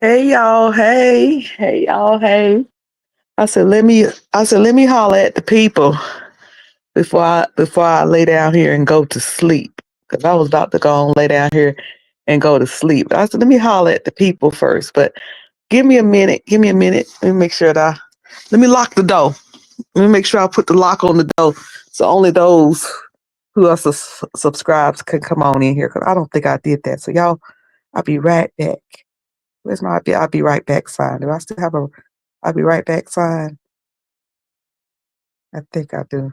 Hey y'all, hey y'all, hey. I said let me holler at the people before I lay down here and go to sleep. Cause I was about to go and lay down here and go to sleep. I said let me holler at the people first, but give me a minute, give me a minute. Let me make sure that let me lock the door. Let me make sure I put the lock on the door so only those who are subscribed can come on in here. Cause I don't think I did that. So y'all, I'll be right back. Where's my I'll be right back sign? Do I still have a I'll be right back sign? I think I do.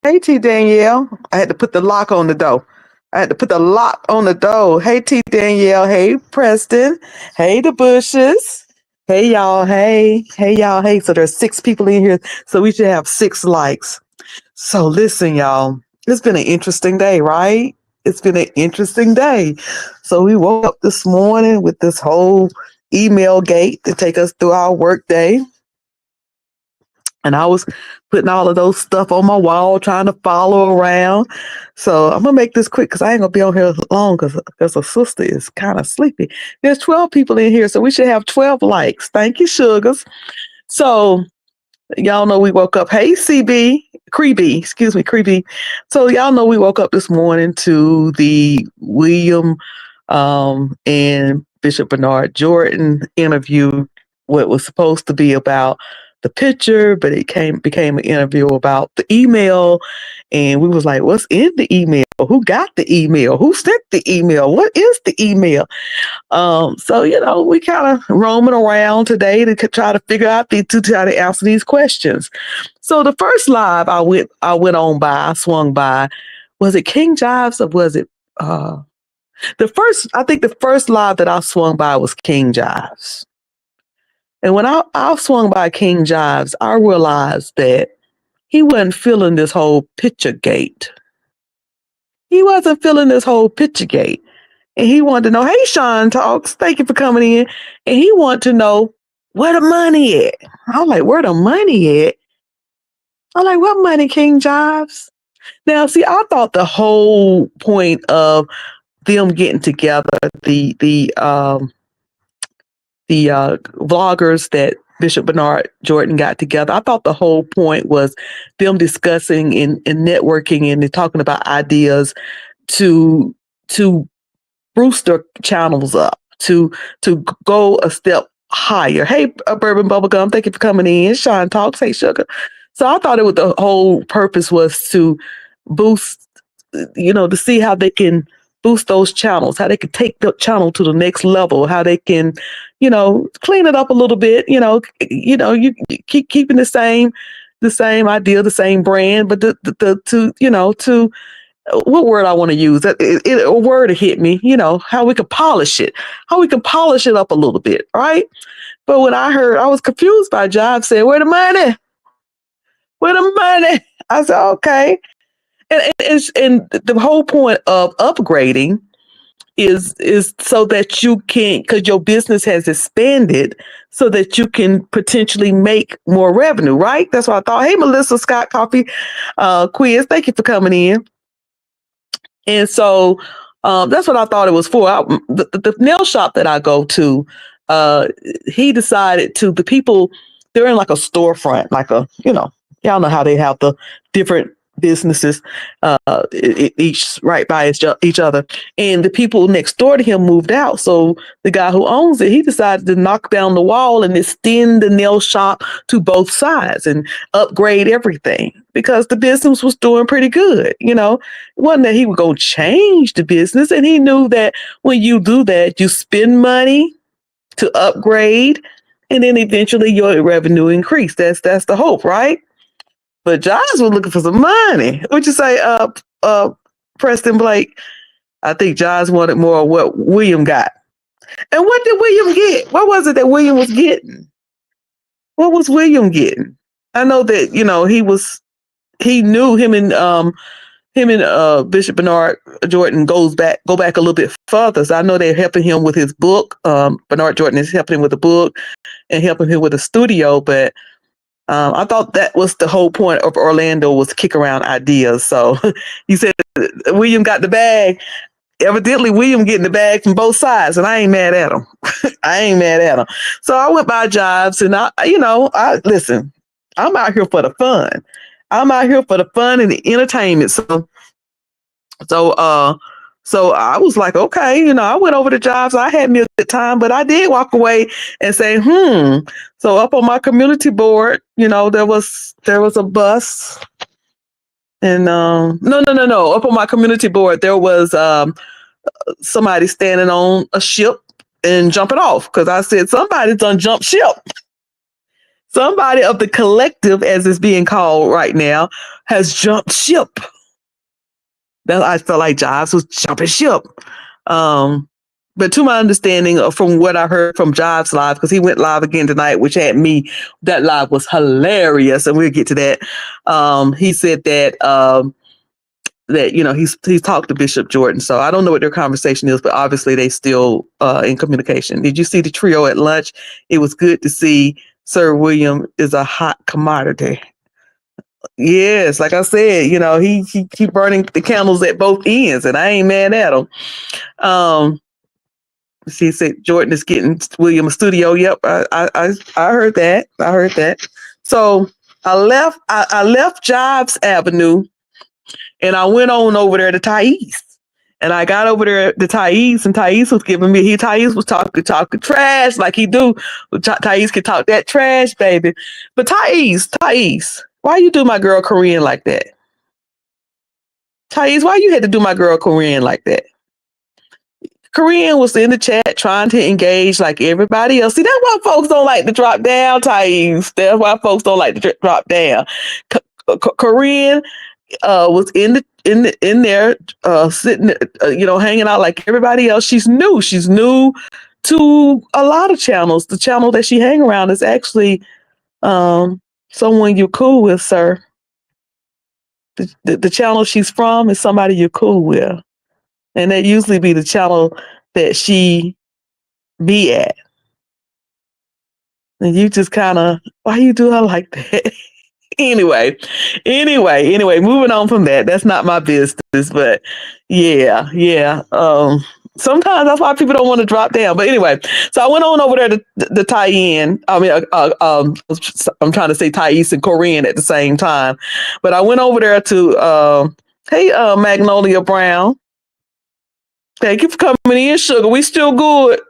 Hey T Danielle. I had to put the lock on the door. I had to put the lock on the door. Hey T Danielle. Hey Preston. Hey the Bushes. Hey y'all. Hey. Hey y'all. Hey. So there's 6 people in here. So we should have 6 likes. So listen, y'all. It's been an interesting day, right? It's been an interesting day. So we woke up this morning with this whole email gate to take us through our work day. And I was putting all of those stuff on my wall, trying to follow around. So I'm gonna make this quick because I ain't gonna be on here long because a sister is kind of sleepy. There's 12 people in here, so we should have 12 likes. Thank you, sugars. So y'all know we woke up. Hey, Creeby. So y'all know we woke up this morning to the William and Bishop Bernard Jordan interview. What was supposed to be about the picture, but it became an interview about the email. And we was like, what's in the email? Who got the email? Who sent the email? What is the email? So we kind of roaming around today to try to figure out to try to answer these questions. So the first live I swung by, was it King Jives or was it I think the first live that I swung by was King Jives. And when I swung by King Jives, I realized that he wasn't feeling this whole picture gate. He wasn't feeling this whole picture gate. And he wanted to know, hey, Sean Talks, thank you for coming in. And he wanted to know where the money at. I'm like, where the money at? I'm like, what money, King Jives? Now, see, I thought the whole point of them getting together, the vloggers that Bishop Bernard Jordan got together, I thought the whole point was them discussing and networking and talking about ideas to boost their channels up, to go a step higher. Hey, Bourbon Bubblegum, thank you for coming in. Sean Talks, hey, Sugar. So I thought the whole purpose was to boost, to see how they can boost those channels, how they can take the channel to the next level, how they can, clean it up a little bit. You keep keeping the same idea, the same brand, but to what word I want to use? A word to hit me. How we can polish it, up a little bit, right? But when I was confused by Jive saying, "Where the money? Where the money?" I said, "Okay." And the whole point of upgrading is so that you can, because your business has expanded, so that you can potentially make more revenue, right? That's what I thought. Hey, Melissa Scott Coffee Quiz, thank you for coming in. And so that's what I thought it was for. The nail shop that I go to, he decided the people, they're in like a storefront, like y'all know how they have the different businesses, each right by each other. And the people next door to him moved out. So the guy who owns it, he decided to knock down the wall and extend the nail shop to both sides and upgrade everything because the business was doing pretty good. It wasn't that he would go change the business. And he knew that when you do that, you spend money to upgrade and then eventually your revenue increase. That's the hope, right? But Giles was looking for some money. What'd you say, Preston Blake? I think Giles wanted more of what William got. And what did William get? What was it that William was getting? What was William getting? I know that, he knew him and Bishop Bernard Jordan go back a little bit further. So I know they're helping him with his book. Bernard Jordan is helping him with the book and helping him with the studio, but I thought that was the whole point of Orlando was kick around ideas. So you said William got the bag. Evidently, William getting the bag from both sides, and I ain't mad at him. I ain't mad at him. So I went by Jobs, and I listen. I'm out here for the fun. I'm out here for the fun and the entertainment. So I was like, okay, I went over to Jobs. I had me a good time, but I did walk away and say, So up on my community board, there was a bus, and no. Up on my community board, there was somebody standing on a ship and jumping off because I said somebody's done jumped ship. Somebody of the collective, as it's being called right now, has jumped ship. I felt like Jobs was jumping ship. But to my understanding, from what I heard from Jobs Live, because he went live again tonight, which had me, that live was hilarious, and we'll get to that. He said that he's talked to Bishop Jordan. So I don't know what their conversation is, but obviously they still in communication. Did you see the trio at lunch? It was good to see Sir William is a hot commodity. Yes, like I said, he keep burning the candles at both ends, and I ain't mad at him. She said Jordan is getting William a studio. Yep, I heard that. I heard that. So I left Jobs Avenue, and I went on over there to Thais. And I got over there to Thais, and Thais was giving me, Thais was talking trash like he do. Thais can talk that trash, baby. But Thais, why you do my girl Korean like that? Thais, why you had to do my girl Korean like that? Korean was in the chat trying to engage like everybody else. See, that's why folks don't like to drop down, Thais. That's why folks don't like to drop down. Korean was in there sitting, hanging out like everybody else. She's new to a lot of channels. The channel that she hang around is actually someone you're cool with, sir. The channel she's from is somebody you're cool with, and that usually be the channel that she be at. And you just kind of, why you do her like that? Anyway, moving on from that. That's not my business, but yeah. Sometimes that's why people don't want to drop down. But anyway, so I went on over there to tie-in. I mean, I'm trying to say Thais and Korean at the same time. But I went over there to, Magnolia Brown. Thank you for coming in, sugar. We still good.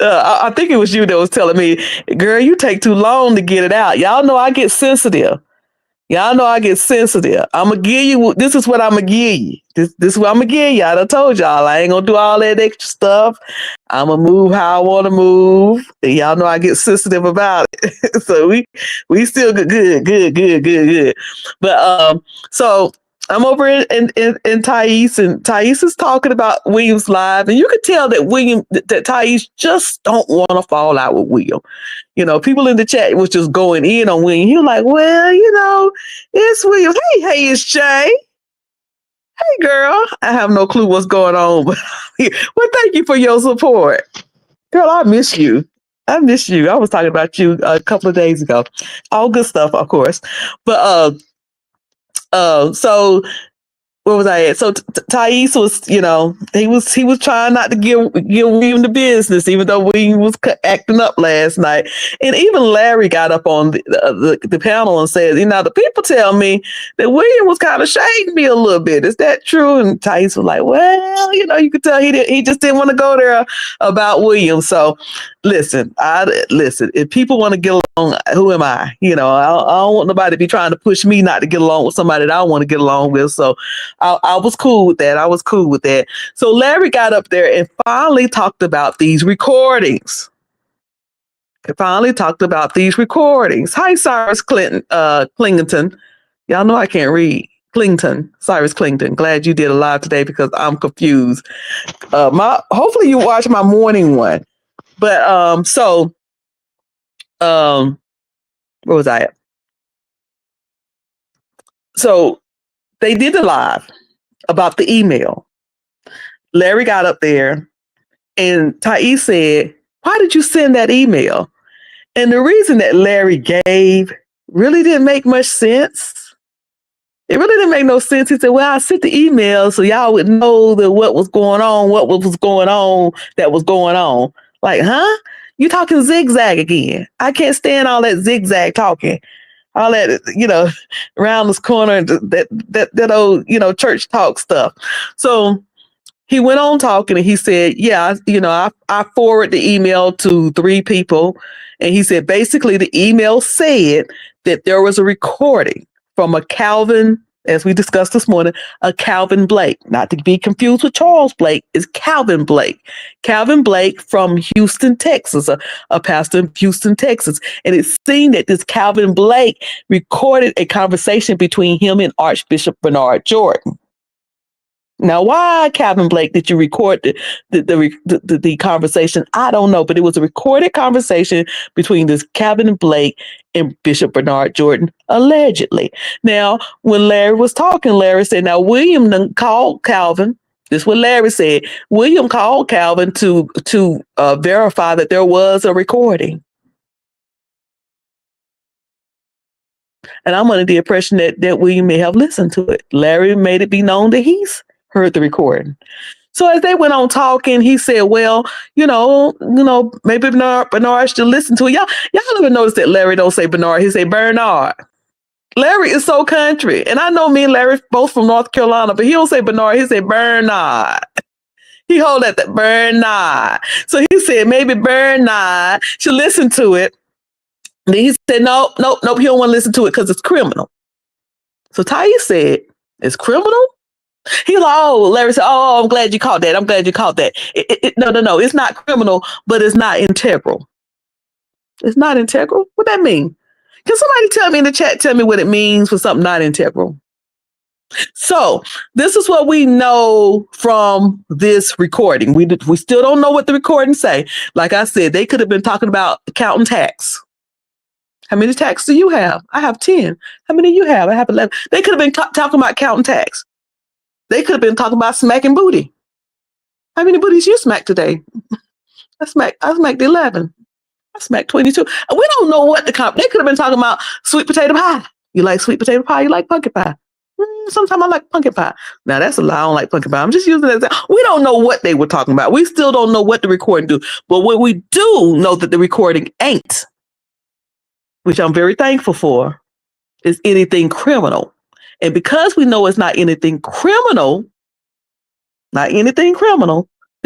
I think it was you that was telling me, girl, you take too long to get it out. Y'all know I get sensitive. I'm going to give you, this is what I'm going to give you. This is what I'm going to give you. I done told y'all, I ain't going to do all that extra stuff. I'm going to move how I want to move. And y'all know I get sensitive about it. So we still good. But, so I'm over in Thais, and Thais is talking about William's live, and you could tell that Thais just don't want to fall out with William. People in the chat was just going in on William. He was like, well, it's William. Hey, it's Jay. Hey, girl. I have no clue what's going on, but thank you for your support. Girl, I miss you. I was talking about you a couple of days ago. All good stuff, of course. But so where was I at? So Thais was, he was trying not to give William the business, even though William was acting up last night. And even Larry got up on the panel and said, the people tell me that William was kind of shading me a little bit. Is that true? And Thais was like, well, you could tell he just didn't want to go there about William. So listen, if people want to get along, who am I? I don't want nobody to be trying to push me not to get along with somebody that I want to get along with. So I was cool with that. So Larry got up there and finally talked about these recordings. Hi, Cyrus Clington. Y'all know I can't read. Cyrus Clington. Glad you did a live today because I'm confused. Hopefully you watch my morning one. But where was I at? So they did the live about the email. Larry got up there and Thais said, why did you send that email? And the reason that Larry gave really didn't make much sense. It really didn't make no sense. He said, well, I sent the email so y'all would know what was going on that was going on. Like, huh? You talking zigzag again. I can't stand all that zigzag talking. All that, around this corner, that old, church talk stuff. So he went on talking and he said, yeah, I forwarded the email to 3 people. And he said, basically the email said that there was a recording from a Calvin, as we discussed this morning, a Calvin Blake, not to be confused with Charles Blake, is Calvin Blake. Calvin Blake from Houston, Texas, a pastor in Houston, Texas. And it's seen that this Calvin Blake recorded a conversation between him and Archbishop Bernard Jordan. Now, why, Calvin Blake, did you record the conversation? I don't know, but it was a recorded conversation between this Calvin Blake and Bishop Bernard Jordan, allegedly. Now, when Larry was talking, Larry said, now, William called Calvin. This is what Larry said. William called Calvin to verify that there was a recording. And I'm under the impression that William may have listened to it. Larry made it be known that he's heard the recording. So as they went on talking, he said, well, maybe Bernard should listen to it. Y'all ever notice that Larry don't say Bernard, he say Bernard. Larry is so country. And I know me and Larry both from North Carolina, but he don't say Bernard, he say Bernard. He hold that Bernard. So he said maybe Bernard should listen to it. And then he said, nope, he don't want to listen to it because it's criminal. So Thais said, it's criminal? He's like, Larry said, I'm glad you caught that. No, it's not criminal, but it's not integral. It's not integral? What that mean? Can somebody tell me in the chat, tell me what it means for something not integral? So this is what we know from this recording. We still don't know what the recording say. Like I said, they could have been talking about counting tax. How many tax do you have? I have 10. How many do you have? I have 11. They could have been talking about counting tax. They could have been talking about smacking booty. How many booties you smacked today? I smacked 11. I smacked 22. We don't know what they could have been talking about sweet potato pie. You like sweet potato pie? You like pumpkin pie? Sometimes I like pumpkin pie. Now that's a lie. I don't like pumpkin pie. I'm just using that. We don't know what they were talking about. We still don't know what the recording do. But what we do know that the recording ain't, which I'm very thankful for, is anything criminal. And because we know it's not anything criminal, that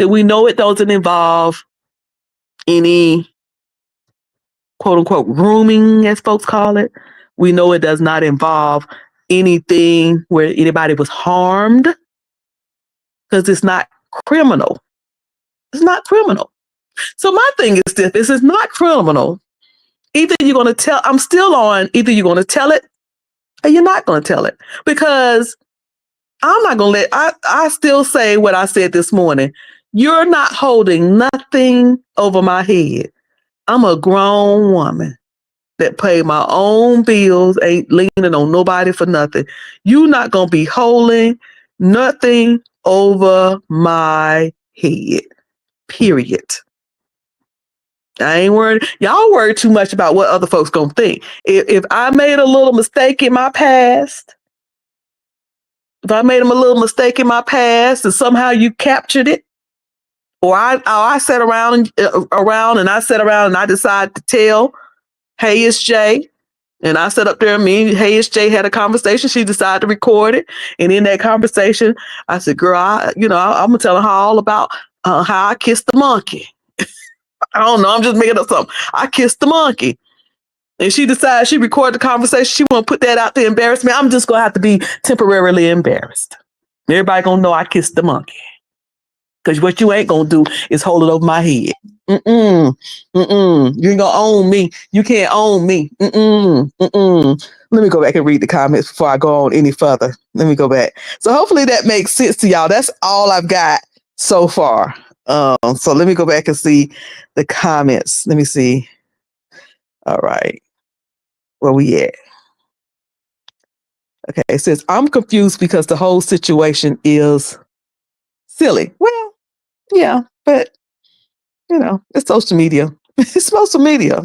we know it doesn't involve any quote unquote grooming, as folks call it. We know it does not involve anything where anybody was harmed because it's not criminal. It's not criminal. So my thing is this is not criminal. Either you're going to tell, I'm still on, either you're going to tell it or you're not going to tell it, because I'm not going to I still say what I said this morning. You're not holding nothing over my head. I'm a grown woman that pay my own bills, ain't leaning on nobody for nothing. You're not going to be holding nothing over my head, period. I ain't worried. Y'all worry too much about what other folks gonna think. If I made a little mistake in my past, if I made a little mistake in my past and somehow you captured it, or I sat around and I sat around and I decided to tell, hey, it's Jay. And I sat up there and me and Hey, it's Jay had a conversation. She decided to record it. And in that conversation, I said, girl, I'm going to tell her all about how I kissed the monkey. I don't know. I'm just making up something. I kissed the monkey. And she decided she recorded the conversation. She won't put that out to embarrass me. I'm just going to have to be temporarily embarrassed. Everybody going to know I kissed the monkey. Because what you ain't going to do is hold it over my head. You ain't going to own me. You can't own me. Let me go back and read the comments before I go on any further. Let me go back. So hopefully that makes sense to y'all. That's all I've got so far. So let me go back and see the comments. Let me see. All right. Where we at? Okay. It says, I'm confused because the whole situation is silly. Well, yeah, but it's social media. It's social media,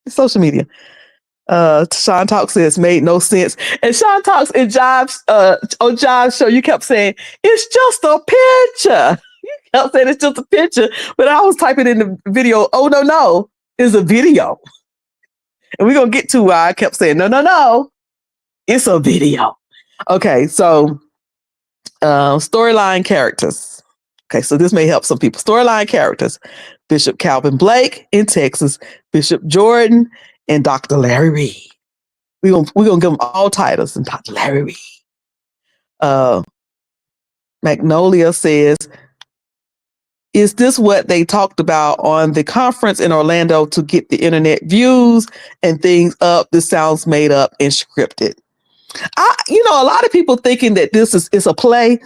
It's social media. Sean Talk says made no sense. And Sean Talks in Jobs, on Jobs show, you kept saying, it's just a picture. You kept saying it's just a picture. But I was typing in the video, oh no, it's a video. And we're gonna get to why I kept saying, no, it's a video. Okay, so storyline characters. Okay, so this may help some people. Storyline characters: Bishop Calvin Blake in Texas, Bishop Jordan, and Dr. Larry Reed. We're gonna give them all titles and Dr. Larry Reed. Magnolia says, is this what they talked about on the conference in Orlando to get the internet views and things up? This sounds made up and scripted. A lot of people thinking that this is a play.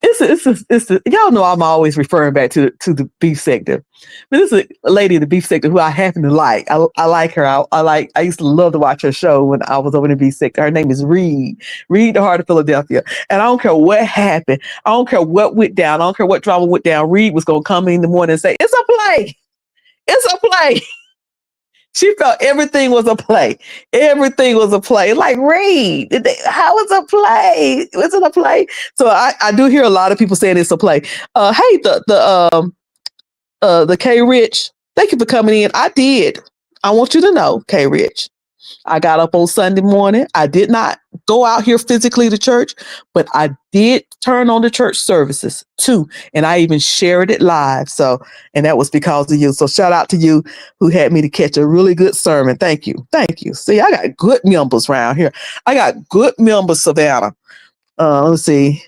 Y'all know I'm always referring back to the beef sector. But this is a lady in the beef sector who I happen to like. I like her. I used to love to watch her show when I was over in the beef sector. Her name is Reed the Heart of Philadelphia. And I don't care what happened. I don't care what went down. I don't care what drama went down. Reed was going to come in the morning and say, it's a play. It's a play. She felt everything was a play. Everything was a play. Like, Reed, how is a play? Is it a play? So I do hear a lot of people saying it's a play. Hey, the K Rich, thank you for coming in. I did. I want you to know, K Rich, I got up on Sunday morning. I did not go out here physically to church, but I did turn on the church services too. And I even shared it live. So, and that was because of you. So shout out to you who had me to catch a really good sermon. Thank you. Thank you. See, I got good members around here. I got good members, Savannah. Let's see.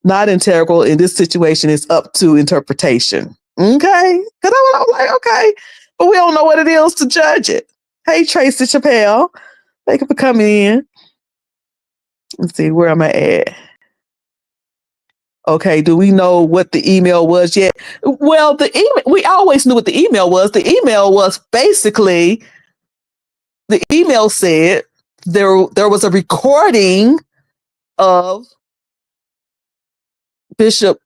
Not integral in this situation is up to interpretation. Okay. Because I was like, okay, but we don't know what it is to judge it. Hey, Tracy Chappelle. Thank you for coming in. Let's see, where am I at? Okay, do we know what the email was yet? Well, we always knew what the email was. The email was basically, the email said there was a recording of Bishop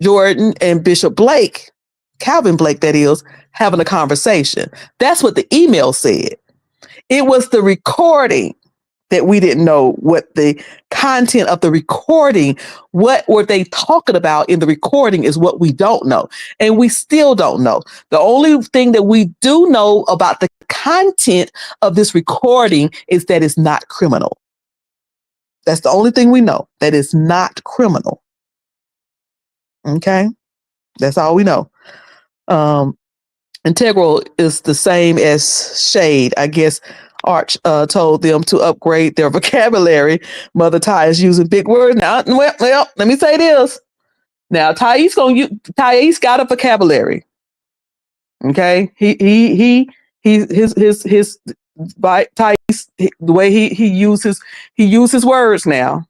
Jordan and Bishop Blake, Calvin Blake, that is, having a conversation. That's what the email said. It was the recording that we didn't know what the content of the recording, what were they talking about in the recording is what we don't know. And we still don't know. The only thing that we do know about the content of this recording is that it's not criminal. That's the only thing we know, that it's not criminal. Okay? That's all we know. Integral is the same as shade. I guess Arch told them to upgrade their vocabulary. Mother Ty is using big words now. Well, let me say this. Now, Thais got a vocabulary. Okay, his Thais, the way he uses words now.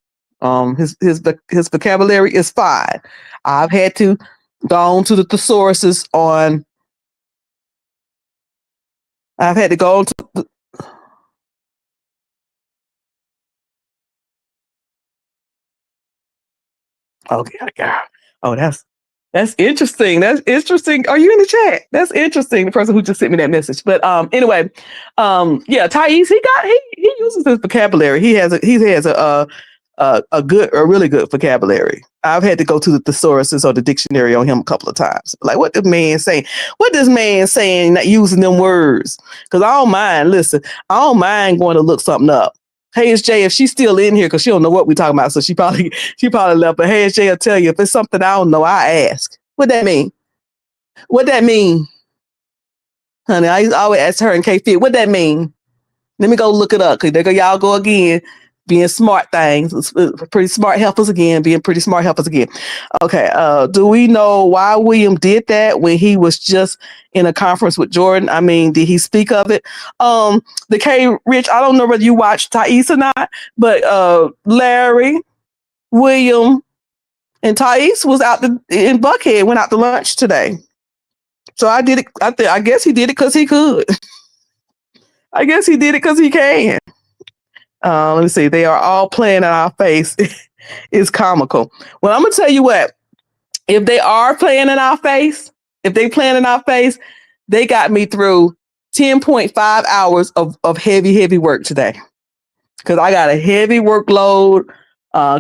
His vocabulary is fine. I've had to go on to the thesauruses on. I've had to go on to. Okay, oh, that's interesting. That's interesting. Are you in the chat? That's interesting. The person who just sent me that message. But anyway, yeah, Thais, he uses his vocabulary. He has a a really good vocabulary. I've had to go to the thesauruses or the dictionary on him a couple of times. Like, what the man saying? What this man saying? Not using them words? Because I don't mind. Listen, I don't mind going to look something up. Hey, it's Jay. If she's still in here, because she don't know what we're talking about, so she probably left. But hey, it's Jay. I'll tell you if it's something I don't know, I ask. What that mean? What that mean, honey? I always ask her in K Fit. What that mean? Let me go look it up. Cause there go y'all go again, being smart things, pretty smart helpers again, being pretty smart helpers again. Okay. Do we know why William did that when he was just in a conference with Jordan? I mean, did he speak of it? The K Rich, I don't know whether you watched Thais or not, but Larry, William, and Thais was out in Buckhead, went out to lunch today. So I did it. I guess he did it because he could. I guess he did it because he can. Let me see. They are all playing in our face. It's comical. Well, I'm gonna tell you what. If they are playing in our face, they got me through 10.5 hours of heavy work today. Because I got a heavy workload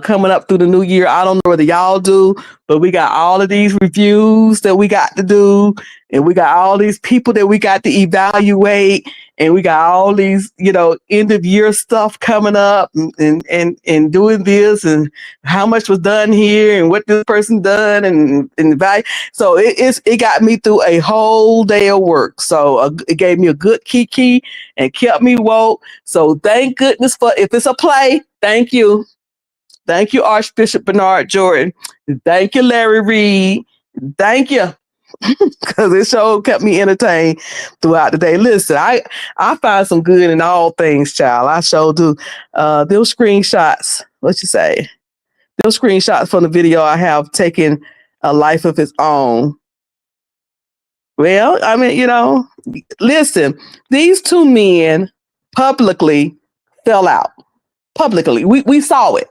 coming up through the new year. I don't know whether y'all do, but we got all of these reviews that we got to do, and we got all these people that we got to evaluate, and we got all these, end of year stuff coming up, and doing this, and how much was done here, and what this person done, and value. So it got me through a whole day of work. So it gave me a good kiki and kept me woke. So thank goodness for, if it's a play, thank you. Thank you, Archbishop Bernard Jordan. Thank you, Larry Reed. Thank you. Because it sure kept me entertained throughout the day. Listen, I find some good in all things, child. I sure do. Those screenshots, what you say? Those screenshots from the video I have taken a life of its own. Well, I mean, listen, these two men publicly fell out. Publicly. We saw it.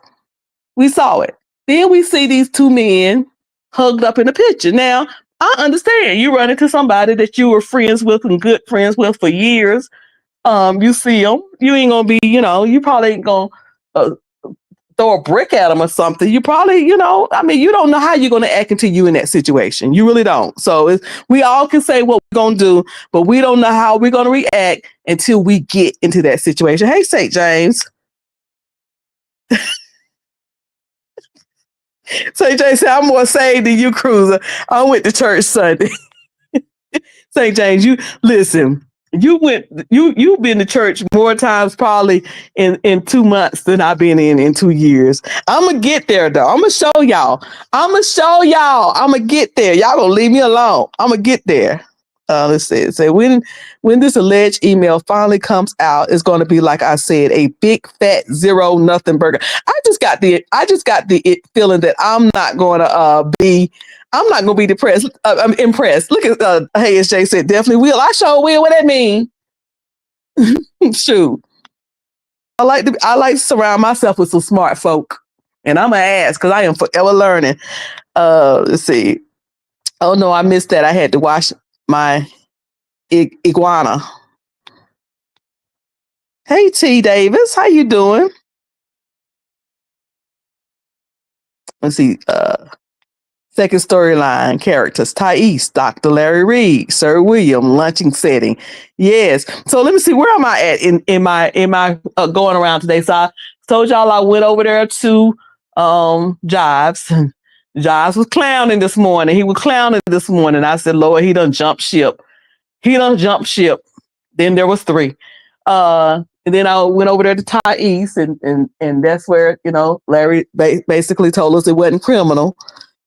We saw it. Then we see these two men hugged up in a picture. Now, I understand you run into somebody that you were friends with and good friends with for years. You see them. You ain't gonna be, you probably ain't gonna throw a brick at them or something. You probably, you don't know how you're gonna act until you in that situation. You really don't. So we all can say what we're gonna do, but we don't know how we're gonna react until we get into that situation. Hey, St. James. St. James said, I'm more saved than you, Cruiser. I went to church Sunday. St. James, you listen, you've been to church more times probably in 2 months than I've been in 2 years. I'm going to get there though. I'm going to show y'all. I'm going to get there. Y'all going to leave me alone. I'm going to get there. Let's see. Say when this alleged email finally comes out, it's going to be, like I said, a big fat zero nothing burger. I just got the feeling that I'm not going to be depressed. I'm impressed. Look at hey, as Jay said, definitely will. I sure will. What that mean? Shoot. I like to surround myself with some smart folk, and I'm gonna ask because I am forever learning. Let's see. Oh no, I missed that. I had to wash my iguana. Hey T Davis, how you doing? Let's see. Second storyline characters: Thais, Dr. Larry Reed, Sir William, lunching setting. Yes. So let me see. Where am I at in my going around today? So I told y'all I went over there to Jives. Jives was clowning this morning. He was clowning this morning. I said, Lord, he done jumped ship. Then there was 3. And then I went over there to Thais, and that's where, Larry basically told us it wasn't criminal.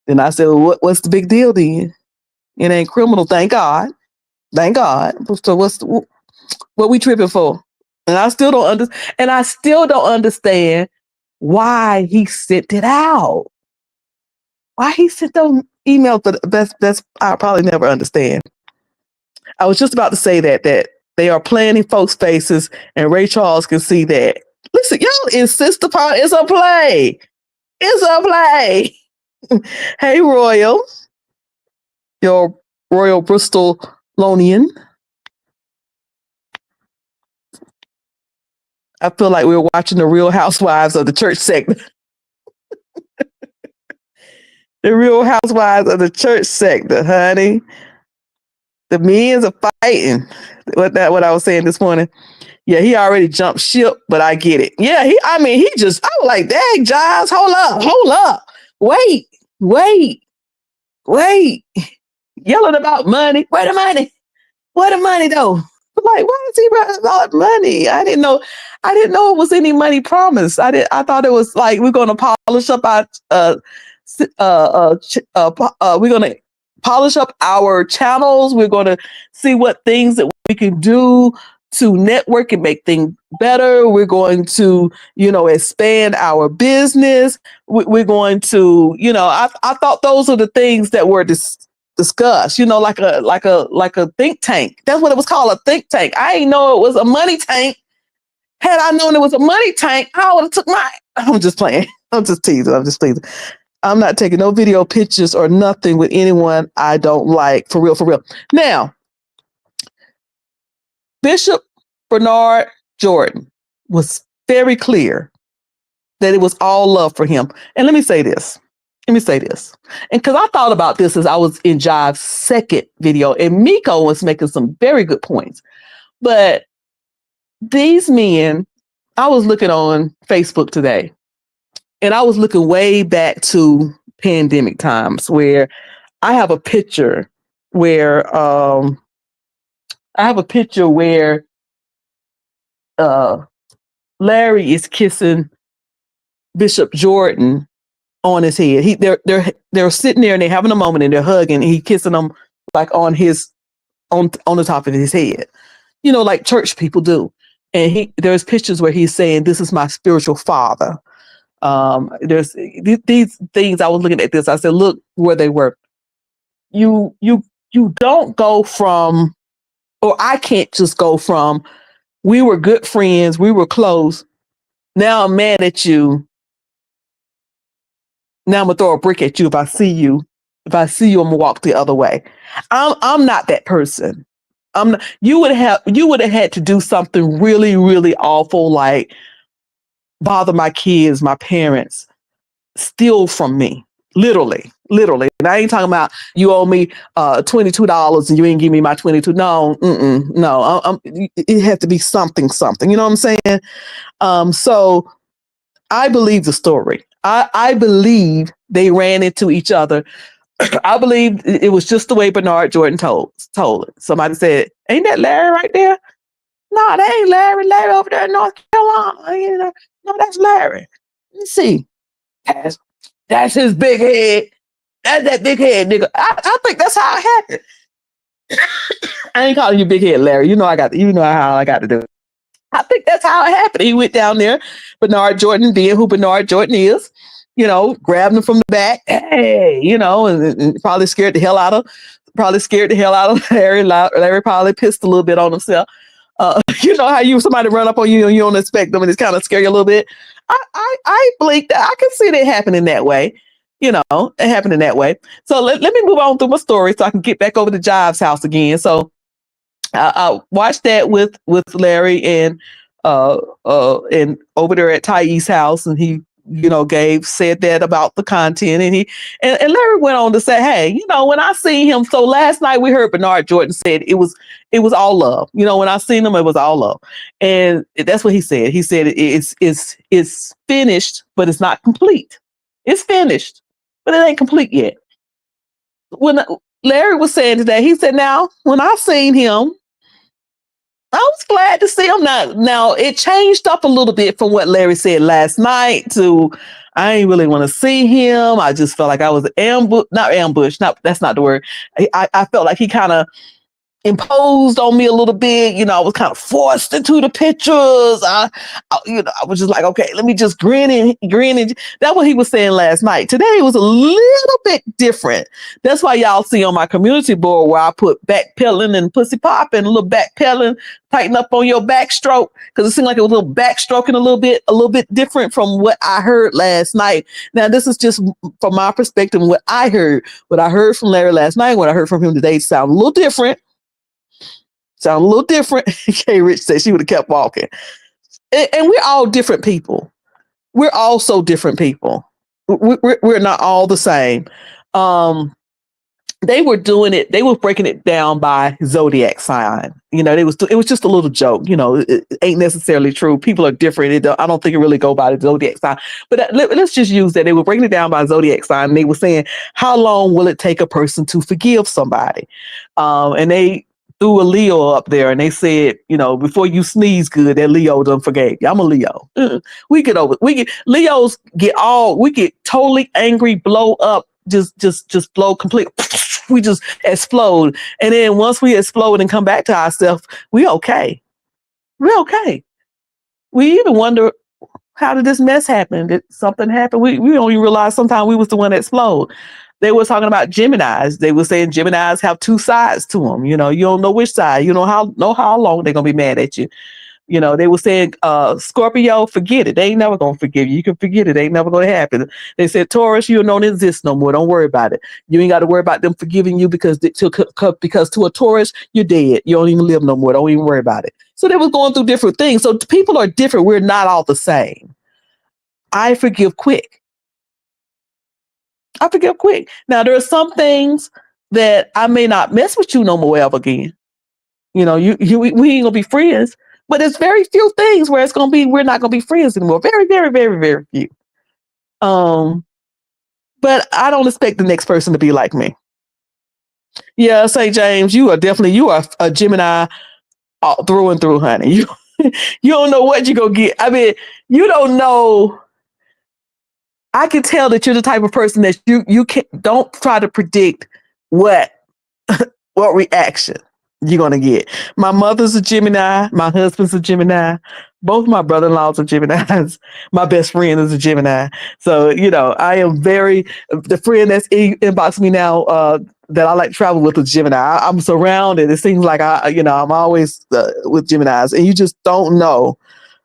Then I said, well, what's the big deal then? It ain't criminal, thank God. Thank God. So what we tripping for? And I still don't understand why he sent it out. Why he sent those emails, but that's I'll probably never understand. I was just about to say that they are playing in folks' faces, and Ray Charles can see that. Listen, y'all insist upon it's a play. It's a play. Hey, Royal. Your Royal Bristolonian. I feel like we're watching the Real Housewives of the church segment. The Real Housewives of the church sector, honey. The men's are fighting. What I was saying this morning. Yeah, he already jumped ship, but I get it. Yeah, he just, I was like, dang, Giles, hold up. Wait, wait, wait. Yelling about money. Where the money? Where the money though? Like, why is he running about money? I didn't know it was any money promised. I thought it was like we're gonna polish up our we're gonna polish up our channels. We're gonna see what things that we can do to network and make things better. We're going to, expand our business. We're going to, I thought those are the things that were discussed, like a think tank. That's what it was called, a think tank. I didn't know it was a money tank. Had I known it was a money tank, I would have took my. I'm just playing. I'm just teasing. I'm just teasing. I'm not taking no video pictures or nothing with anyone I don't like. For real, for real. Now, Bishop Bernard Jordan was very clear that it was all love for him. And let me say this. And because I thought about this as I was in Jive's second video, and Miko was making some very good points. But these men, I was looking on Facebook today, and I was looking way back to pandemic times where I have a picture where Larry is kissing Bishop Jordan on his head. They're sitting there and they're having a moment and they're hugging. And he kissing them like on the top of his head, like church people do. And there's pictures where he's saying, "This is my spiritual father." There's these things. I was looking at this. I said, "Look where they were." You don't go from, or I can't just go from. We were good friends. We were close. Now I'm mad at you. Now I'm gonna throw a brick at you if I see you. If I see you, I'm gonna walk the other way. I'm not that person. I'm not, you would have had to do something really, really awful, like bother my kids, my parents, steal from me. Literally. And I ain't talking about you owe me $22 and you ain't give me my 22. No, no. It has to be something. You know what I'm saying? So I believe the story. I believe they ran into each other. I believe it was just the way Bernard Jordan told it. Somebody said, "Ain't that Larry right there?" No, that ain't Larry. Larry over there in North Carolina. No, that's Larry. Let me see. That's his big head. That's that big head, nigga. I think that's how it happened. I ain't calling you big head, Larry. You know how I got to do it. I think that's how it happened. He went down there, Bernard Jordan being who Bernard Jordan is, grabbed him from the back, hey, and probably scared the hell out of Larry. Larry probably pissed a little bit on himself. You know how somebody run up on you and you don't expect them and it's kind of scare you a little bit. I believe that I can see it happening that way. It happening that way. So let me move on through my story so I can get back over to Jive's house again. So I watched that with Larry and over there at Ty's house, and he said that about the content, and Larry went on to say, hey, when I seen him, so last night we heard Bernard Jordan said it was all love. When I seen him, it was all love, and that's what he said. He said it's finished, but it's not complete. It's finished, but it ain't complete yet. When Larry was saying today, he said, now when I seen him, I was glad to see him. Now it changed up a little bit from what Larry said last night to, I ain't really want to see him. I just felt like I was not ambushed. That's not the word. I felt like he kind of imposed on me a little bit. I was kind of forced into the pictures. I was just like, okay, let me just grin and that's what he was saying last night. Today was a little bit different. That's why y'all see on my community board where I put backpedaling and pussy popping, a little backpedaling, tighten up on your backstroke, because it seemed like it was a little backstroking a little bit different from what I heard last night. Now, this is just from my perspective, what I heard from Larry last night, what I heard from him today sound a little different. K Rich said she would have kept walking. And we're all different people. We're all so different people. we're not all the same. Um, they were doing it. They were breaking it down by zodiac sign. It was just a little joke. It ain't necessarily true. People are different. I don't think it really go by the zodiac sign. But let's just use that. They were breaking it down by zodiac sign. And they were saying, how long will it take a person to forgive somebody? And they threw a Leo up there, and they said, before you sneeze good, that Leo done forgave you. I'm a Leo. We get over. Leos get we get totally angry, blow up, just blow complete. We just explode. And then once we explode and come back to ourselves, we okay. We're okay. We even wonder, how did this mess happen? Did something happen? We don't even realize sometimes we was the one that explode. They were talking about Geminis. They were saying Geminis have two sides to them. You don't know which side. You know how long they're gonna be mad at you. They were saying, Scorpio, forget it. They ain't never gonna forgive you. You can forget it. It ain't never gonna happen. They said, Taurus, you don't exist no more. Don't worry about it. You ain't got to worry about them forgiving you because to a Taurus, you're dead. You don't even live no more. Don't even worry about it. So they was going through different things. So people are different. We're not all the same. I forgive quick. Now there are some things that I may not mess with you no more ever again. We ain't gonna be friends. But there's very few things where we're not gonna be friends anymore. Very, very, very, very few. But I don't expect the next person to be like me. Yeah, St. James, you are a Gemini through and through, honey. You don't know what you're gonna get. I mean, you don't know. I can tell that you're the type of person that you don't try to predict what reaction you're going to get. My mother's a Gemini. My husband's a Gemini. Both my brother-in-laws are Geminis. My best friend is a Gemini. So, I am the friend that's inboxing me now that I like to travel with is Gemini. I'm surrounded. It seems like I'm always with Geminis, and you just don't know.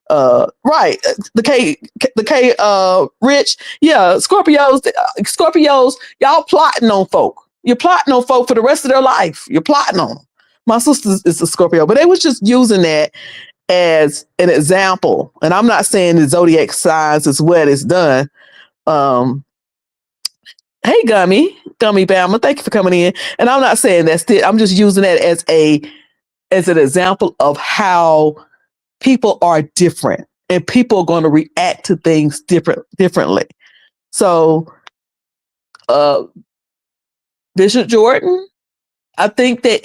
Right. The K Rich. Yeah. Scorpios, y'all plotting on folk. You're plotting on folk for the rest of their life. You're plotting on them. My sister is a Scorpio, but they was just using that as an example. And I'm not saying the zodiac signs is what it's done. Hey, Gummy Bama, thank you for coming in. And I'm not saying that's it. I'm just using that as an example of how people are different and people are going to react to things differently. So, Bishop Jordan, I think that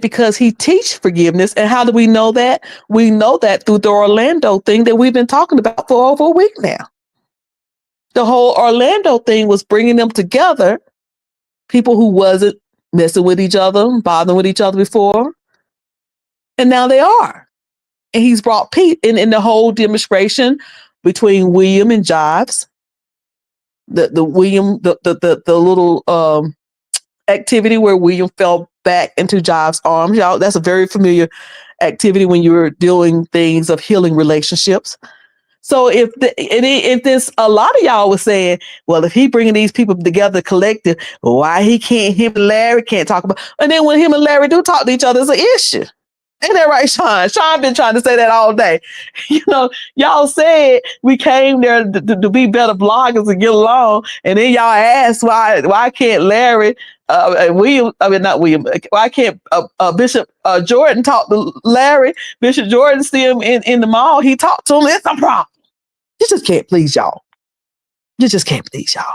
because he teach forgiveness. And how do we know that? We know that through the Orlando thing that we've been talking about for over a week now. The whole Orlando thing was bringing them together, people who wasn't messing with each other, bothering with each other before. And now they are. And he's brought peace in the whole demonstration between William and Jives. The little activity where William fell back into Jives' arms. Y'all, that's a very familiar activity when you're doing things of healing relationships. So if this, a lot of y'all was saying, well, if he bringing these people together collective, why him and Larry can't talk about, and then when him and Larry do talk to each other, it's an issue. Ain't that right, Sean? Sean been trying to say that all day. Y'all said we came there to be better bloggers and get along, and then y'all asked why can't Larry, William? I mean, not William. Why can't Bishop Jordan talk to Larry? Bishop Jordan see him in the mall. He talked to him. It's a problem. You just can't please y'all. You just can't please y'all.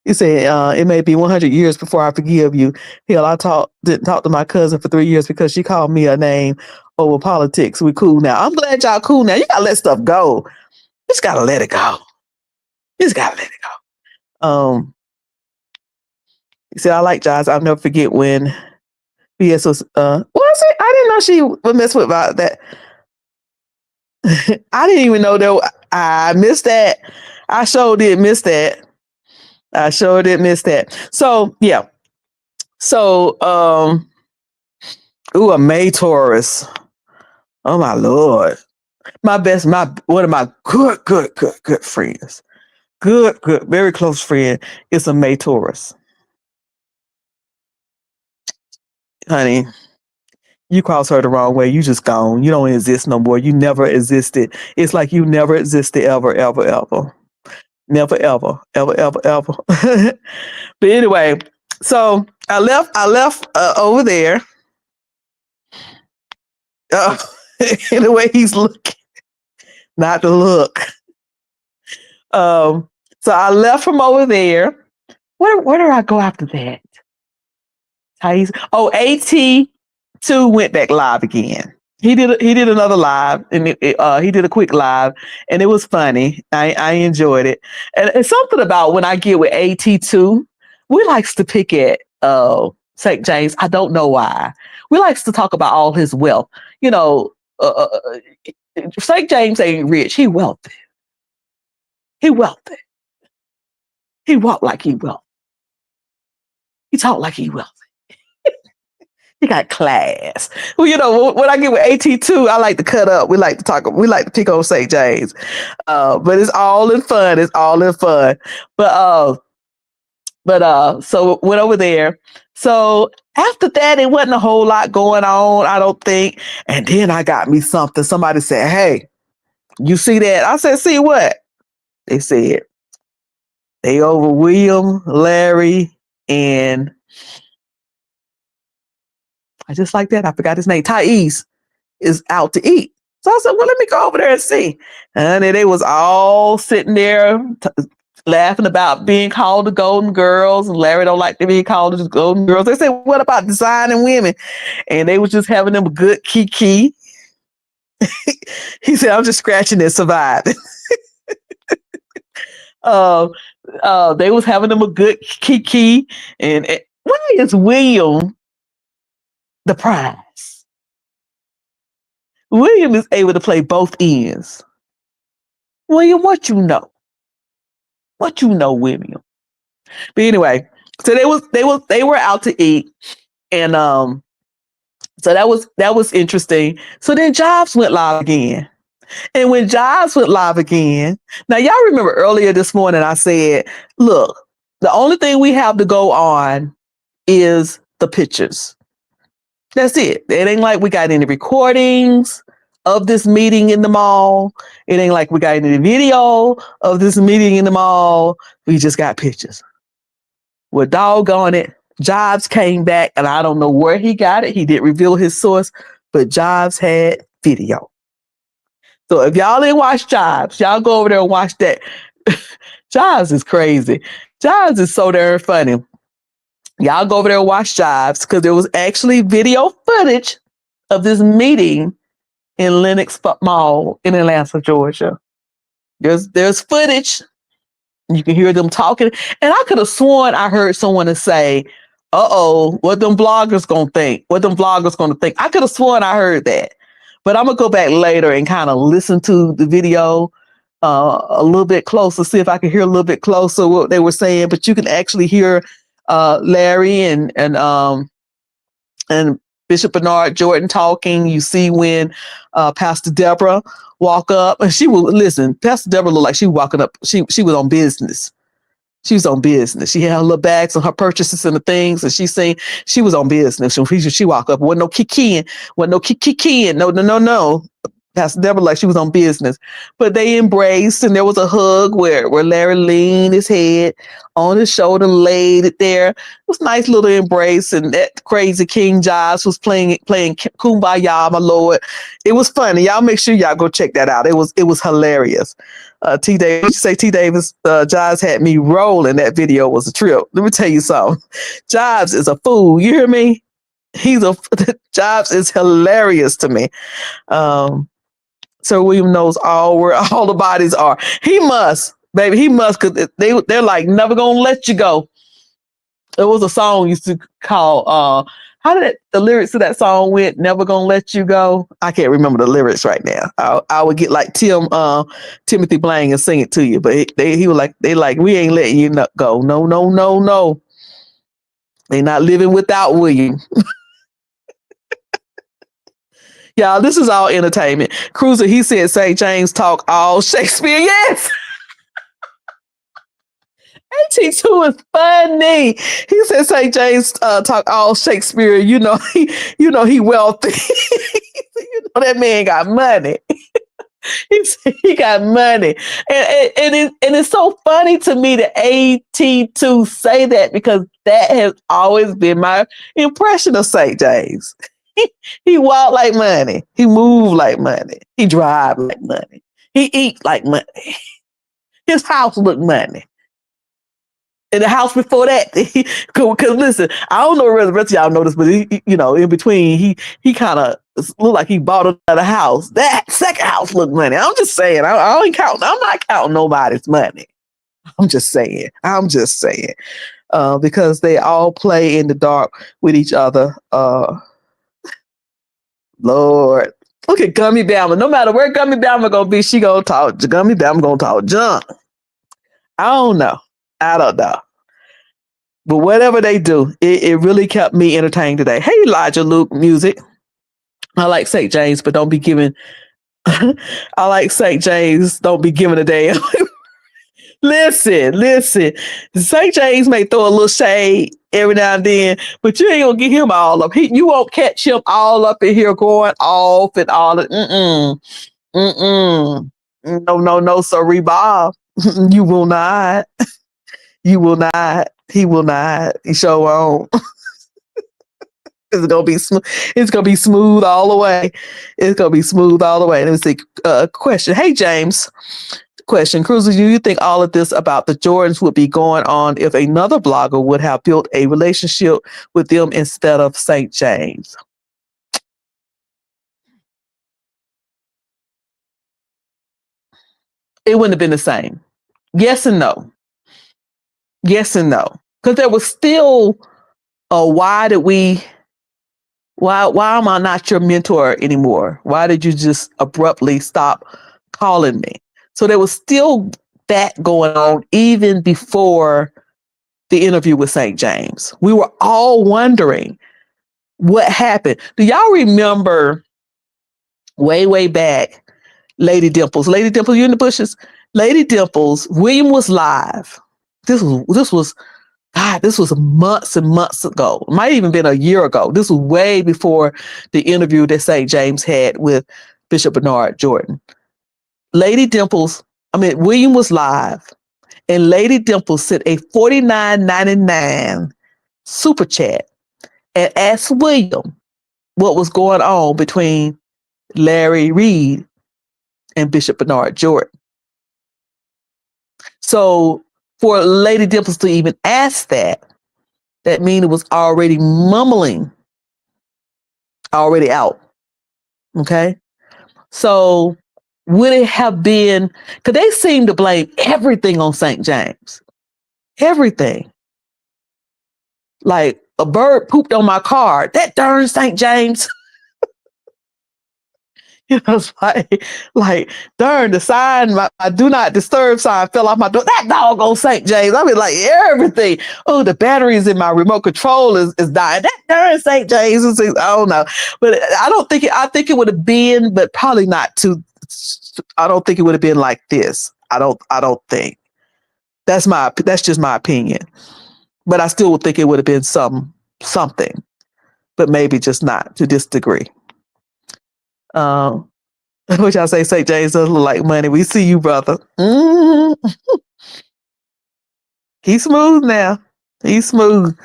You say it may be 100 years before I forgive you. Hell, I didn't talk to my cousin for 3 years because she called me a name over politics. We cool now. I'm glad y'all cool now. You gotta let stuff go. You just gotta let it go. You just gotta let it go. He said, I like Jives. I'll never forget when BS was it? I didn't know she would mess with about that. I didn't even know that. I missed that. I sure did miss that. So yeah. So a May Taurus. Oh my Lord. One of my good friends. Good, very close friend is a May Taurus. Honey, You cross her the wrong way. You just gone. You don't exist no more. You never existed. It's like you never existed ever, ever, ever. Never, ever, ever, ever, ever. But anyway, so I left over there. Uh, in the way he's looking, not to look. So I left from over there. Where did I go after that? AT2 went back live again. He did another live, and he did a quick live, and it was funny. I enjoyed it, and it's something about when I get with AT2, we likes to pick at St. James. I don't know why. We likes to talk about all his wealth. You know, St. James ain't rich. He wealthy. He wealthy. He walk like he wealthy. He talk like he wealthy. He got class. Well, you know, when I get with AT2, I like to cut up. We like to talk. We like to pick on St. James. But it's all in fun. It's all in fun. But so went over there. So after that, it wasn't a whole lot going on, I don't think. And then I got me something. Somebody said, "Hey, you see that?" I said, "See what?" They said they over William, Larry, and I just like that. I forgot his name. Thais is out to eat. So I said, well, let me go over there and see. And they was all sitting there laughing about being called the Golden Girls. And Larry don't like to be called the Golden Girls. They said, what about designing women? And they was just having them a good kiki. He said, I'm just scratching and surviving. They was having them a good kiki. And why is William the prize? William is able to play both ends. William, what you know? What you know, William? But anyway, so they were out to eat, and so that was interesting. So then Jobs went live again. And when Jobs went live again, now y'all remember earlier this morning I said, look, the only thing we have to go on is the pictures. That's it. It ain't like we got any recordings of this meeting in the mall. It ain't like we got any video of this meeting in the mall. We just got pictures. Well, doggone it. Jobs came back, and I don't know where he got it. He didn't reveal his source, but Jobs had video. So if y'all didn't watch Jobs, y'all go over there and watch that. Jobs is crazy. Jobs is so darn funny. Y'all go over there and watch Jobs because there was actually video footage of this meeting in Lenox Mall in Atlanta, Georgia. There's footage. You can hear them talking. And I could have sworn I heard someone say, uh-oh, what them bloggers gonna think? What them vloggers gonna think? I could have sworn I heard that. But I'm gonna go back later and kind of listen to the video a little bit closer, see if I can hear a little bit closer what they were saying. But you can actually hear Larry and Bishop Bernard Jordan talking. You see when Pastor Deborah walk up, and she will listen. Pastor Deborah looked like she was walking up. She was on business. She was on business. She had her little bags on her purchases and the things, and she saying she was on business. So she walked up, wasn't no kikiing, no. Pastor Deborah like she was on business, but they embraced, and there was a hug where Larry leaned his head on his shoulder, laid it there. It was a nice little embrace, and that crazy King Jobs was playing Kumbaya, my Lord. It was funny. Y'all make sure y'all go check that out. It was hilarious. T. Davis, Jobs had me rolling. That video was a trip. Let me tell you something. Jobs is a fool. You hear me? Jobs is hilarious to me. Sir William knows all where all the bodies are. He must, baby. He must, because they're like never gonna let you go. There was a song used to call how did the lyrics to that song went? Never gonna let you go. I can't remember the lyrics right now. I would get like Timothy Blang and sing it to you, but he was like we ain't letting you go. No. They not living without William. Y'all, this is all entertainment. Cruiser, he said St. James talk all Shakespeare. Yes. AT2 is funny. He said St. James talk all Shakespeare. He wealthy. That man got money. He got money. And it's so funny to me that AT2 say that because that has always been my impression of St. James. He walk like money. He move like money. He drive like money. He eat like money. His house look money. And the house before that, because listen, I don't know whether the rest of y'all know this, but in between, he kind of looked like he bought another house. That second house looked money. I'm just saying. I ain't counting. I'm not counting nobody's money. I'm just saying. Because they all play in the dark with each other. Lord, look at Gummy Bama. No matter where Gummy Bama gonna be, she gonna talk. Gummy Bama gonna talk junk. I don't know. But whatever they do, it really kept me entertained today. Hey, Elijah Luke music. I like St. James, but don't be giving. I like St. James. Don't be giving a damn. Listen. St. James may throw a little shade every now and then, but you ain't gonna get him all up. You won't catch him all up in here going off and all that. No, sorry, Bob. You will not. You will not. He will not. He sure won't. It's gonna be smooth. It's gonna be smooth all the way. Let me see. Question. Hey, James. Question. Cruiser, do you think all of this about the Jordans would be going on if another blogger would have built a relationship with them instead of St. James? It wouldn't have been the same. Yes and no. Because there was still why am I not your mentor anymore? Why did you just abruptly stop calling me? So there was still that going on even before the interview with St. James. We were all wondering what happened. Do y'all remember way back, Lady Dimples? Lady Dimples, you in the bushes? Lady Dimples, William was live. This was months and months ago. It might have even been a year ago. This was way before the interview that St. James had with Bishop Bernard Jordan. William was live, and Lady Dimples sent a $49.99 super chat and asked William what was going on between Larry Reed and Bishop Bernard Jordan. So for Lady Dimples to even ask that means it was already mumbling, already out. Okay. So would it have been, because they seem to blame everything on St. James. Everything. Like a bird pooped on my car. That darn St. James. It's like, darn, the sign, my do not disturb sign fell off my door. That doggone St. James. I mean, like everything. Oh, the batteries in my remote control is dying. That darn St. James. I don't know. But I think it would have been, but probably not too. I don't think it would have been like this. I don't think. That's just my opinion. But I still would think it would have been something, but maybe just not to this degree. Which I say St. James doesn't look like money. We see you, brother. He's smooth now. He's smooth.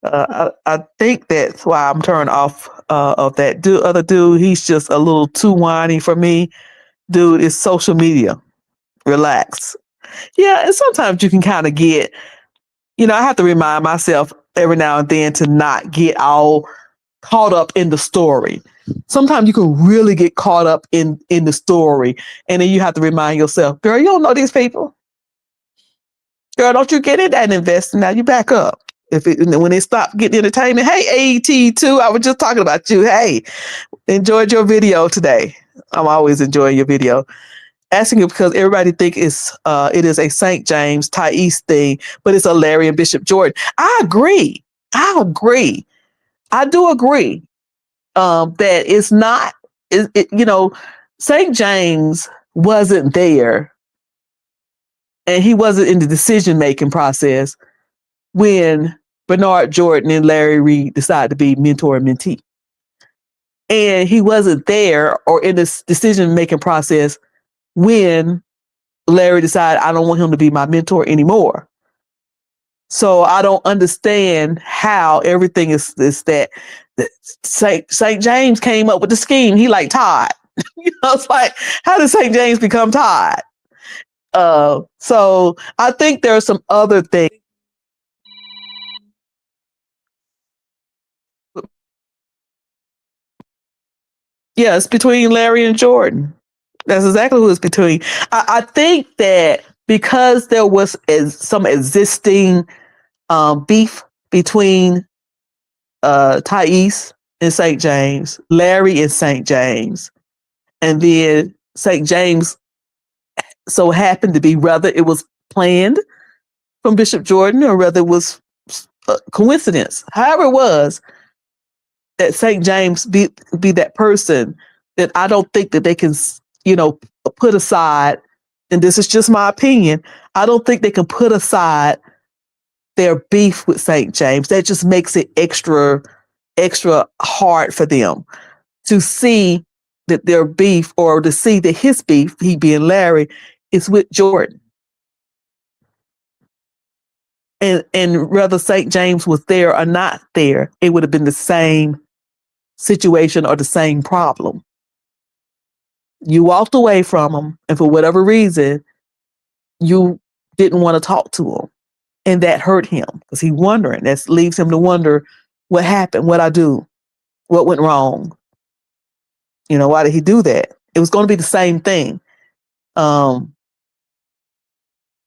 I think that's why I'm turned off of that other dude. He's just a little too whiny for me. Dude, it's social media. Relax. Yeah, and sometimes you can kind of get, I have to remind myself every now and then to not get all caught up in the story. Sometimes you can really get caught up in the story, and then you have to remind yourself, girl, you don't know these people. Girl, don't you get in that investing now? You back up. When they stop getting entertainment, hey, AT2, I was just talking about you. Hey, enjoyed your video today. I'm always enjoying your video. Asking it because everybody think it is a St. James Thais thing, but it's a Larry and Bishop Jordan. I agree. I do agree that it's not. St. James wasn't there and he wasn't in the decision-making process when Bernard Jordan and Larry Reed decided to be mentor and mentee. And he wasn't there or in this decision-making process when Larry decided, I don't want him to be my mentor anymore. So I don't understand how everything is that St. James came up with the scheme. He like Todd. It's like, how did St. James become Todd? So I think there are some other things. Yeah, it's between Larry and Jordan. That's exactly who it's between. I think that because there was some existing beef between Thais and St. James, Larry and St. James, and then St. James so happened to be, whether it was planned from Bishop Jordan or whether it was a coincidence, however it was, that St. James be that person that I don't think that they can, put aside, and this is just my opinion, I don't think they can put aside their beef with St. James. That just makes it extra hard for them to see that their beef, or to see that his beef, he being Larry, is with Jordan. And whether St. James was there or not there, it would have been the same situation or the same problem. You walked away from him, and for whatever reason, you didn't want to talk to him. And that hurt him because he's wondering. That leaves him to wonder, what happened? What I do? What went wrong? Why did he do that? It was going to be the same thing. It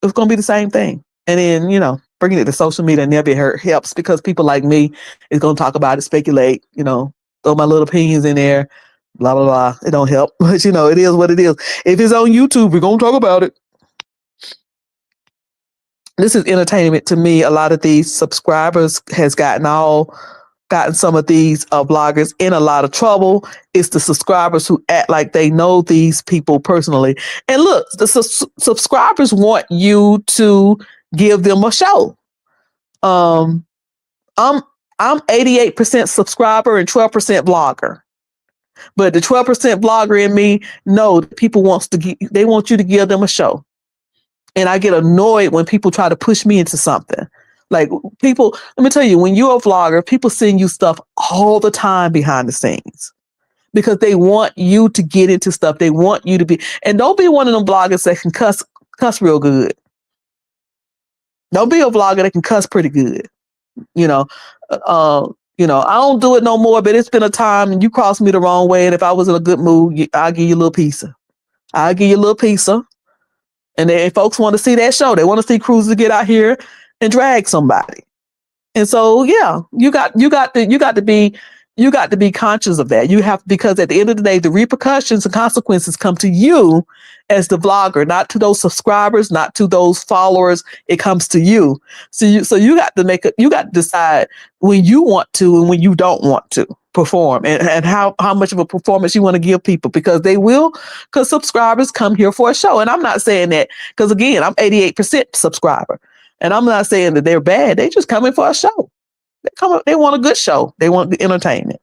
was going to be the same thing. And then, bringing it to social media never helps, because people like me is going to talk about it, speculate, throw my little opinions in there, blah, blah, blah. It don't help. But, it is what it is. If it's on YouTube, we're going to talk about it. This is entertainment to me. A lot of these subscribers has gotten some of these bloggers in a lot of trouble. It's the subscribers who act like they know these people personally. And look, the subscribers want you to give them a show. I'm 88% subscriber and 12% blogger. But the 12% blogger in me know that people they want you to give them a show. And I get annoyed when people try to push me into something. Like, people, let me tell you, when you're a vlogger, people send you stuff all the time behind the scenes because they want you to get into stuff. They want you to be, and don't be one of them bloggers that can cuss real good. Don't be a vlogger that can cuss pretty good. I don't do it no more, but it's been a time and you crossed me the wrong way. And if I was in a good mood, I'll give you a little pizza. And if folks want to see that show, they want to see Cruiser get out here and drag somebody. And so, yeah, you got to be conscious of that. Because at the end of the day, the repercussions and consequences come to you as the vlogger, not to those subscribers, not to those followers. It comes to you. So you got to decide when you want to and when you don't want to perform, and how much of a performance you want to give people, because subscribers come here for a show. And I'm not saying that, because again, I'm 88% subscriber, and I'm not saying that they're bad. They just come in for a show. They want a good show. They want the entertainment.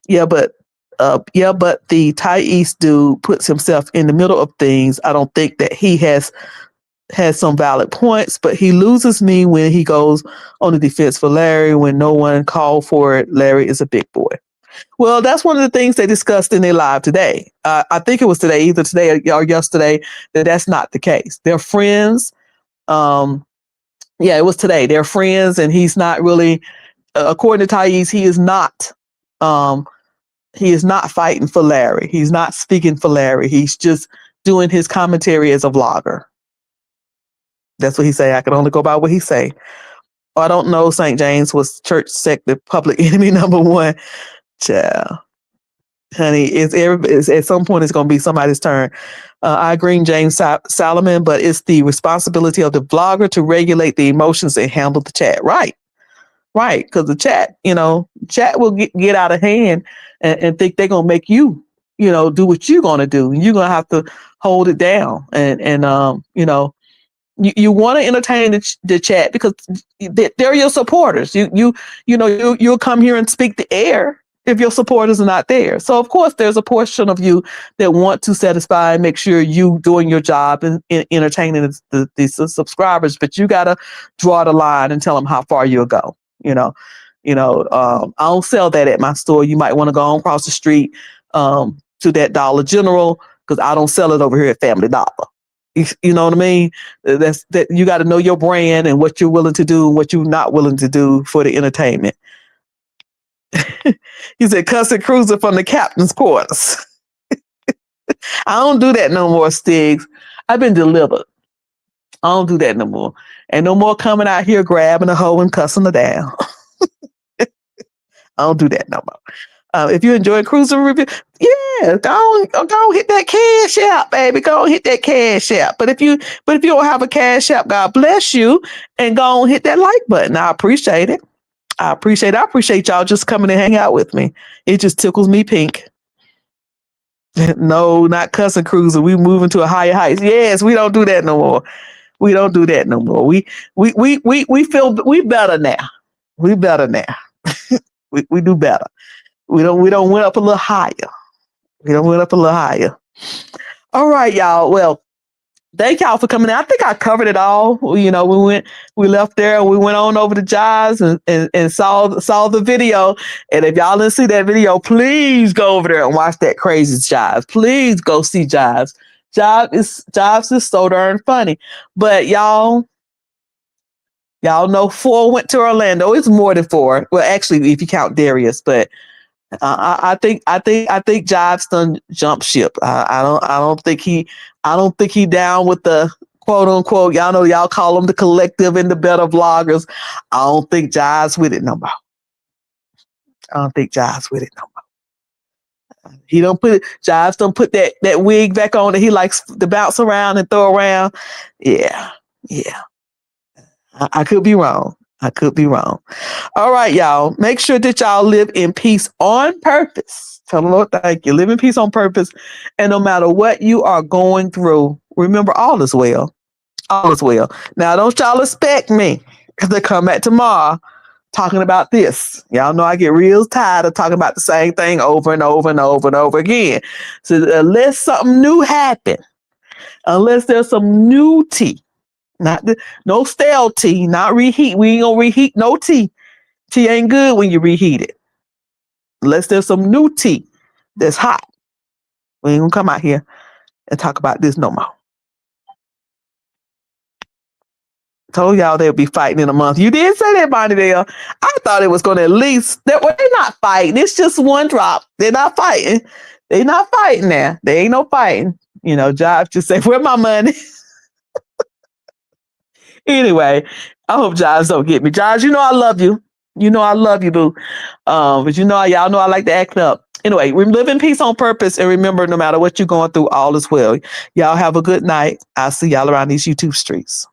But the Thais dude puts himself in the middle of things. I don't think that he has some valid points, but he loses me when he goes on the defense for Larry when no one called for it. Larry is a big boy. Well, that's one of the things they discussed in their live today. I think it was today, either today or yesterday, that's not the case. They're friends. It was today. They're friends, and he's not really, according to Thais, he is not fighting for Larry. He's not speaking for Larry. He's just doing his commentary as a vlogger. That's what he say. I can only go by what he say. I don't know. St. James was church sect, the public enemy number one. Child. Honey, it's at some point it's going to be somebody's turn. I agree, James Solomon, but it's the responsibility of the vlogger to regulate the emotions and handle the chat. Right. Because the chat will get out of hand and think they're going to make you do what you're going to do. You're going to have to hold it down. You want to entertain the chat because they're your supporters. You'll come here and speak the air if your supporters are not there. So of course there's a portion of you that want to satisfy and make sure you doing your job and entertaining the subscribers, but you got to draw the line and tell them how far you'll go. I don't sell that at my store. You might want to go on across the street to that Dollar General, because I don't sell it over here at Family Dollar. You know what I mean? That you got to know your brand and what you're willing to do and what you're not willing to do for the entertainment. He said, cussing cruiser from the captain's quarters. I don't do that no more, Stiggs. I've been delivered. I don't do that no more. And no more coming out here grabbing a hoe and cussing her down. I don't do that no more. If you enjoy Cruiser Review, yeah, go on hit that cash app, baby. Go on hit that cash app. But if you don't have a cash app, God bless you, and go on hit that like button. I appreciate it. I appreciate y'all just coming and hang out with me. It just tickles me pink. No, not cussing Cruiser. We moving to a higher heights. Yes, we don't do that no more. We don't do that no more. We feel we better now. We better now. we do better. We don't went up a little higher. We don't went up a little higher. All right, y'all. Well, thank y'all for coming in. I think I covered it all. We left there and we went on over to Jives and saw the video. And if y'all didn't see that video, please go over there and watch that crazy Jives. Please go see Jives. Jives is so darn funny. But y'all know 4 went to Orlando. It's more than 4. Well, actually, if you count Darius, but I think Jives done jump ship. I don't think he down with the quote unquote. Y'all know y'all call them the collective and the better vloggers. I don't think Jives with it no more. I don't think Jives with it no more. Jives don't put that wig back on that he likes to bounce around and throw around. Yeah. I could be wrong. All right, y'all. Make sure that y'all live in peace on purpose. Tell the Lord thank you. Live in peace on purpose. And no matter what you are going through, remember all is well. All is well. Now, don't y'all expect me to come back tomorrow talking about this. Y'all know I get real tired of talking about the same thing over and over and over and over again. So unless something new happens, unless there's some new tea, no stale tea, not reheat. We ain't gonna reheat no tea. Tea ain't good when you reheat it. Unless there's some new tea that's hot. We ain't gonna come out here and talk about this no more. Told y'all they'll be fighting in a month. You did say that, Bonnie Dale. I thought it was gonna at least they're not fighting. It's just one drop. They're not fighting. They're not fighting now. They ain't no fighting. Jive just say, where my money? Anyway, I hope Jives don't get me. Jives, I love you. I love you, boo. But y'all know I like to act up. Anyway, we live in peace on purpose. And remember, no matter what you're going through, all is well. Y'all have a good night. I'll see y'all around these YouTube streets.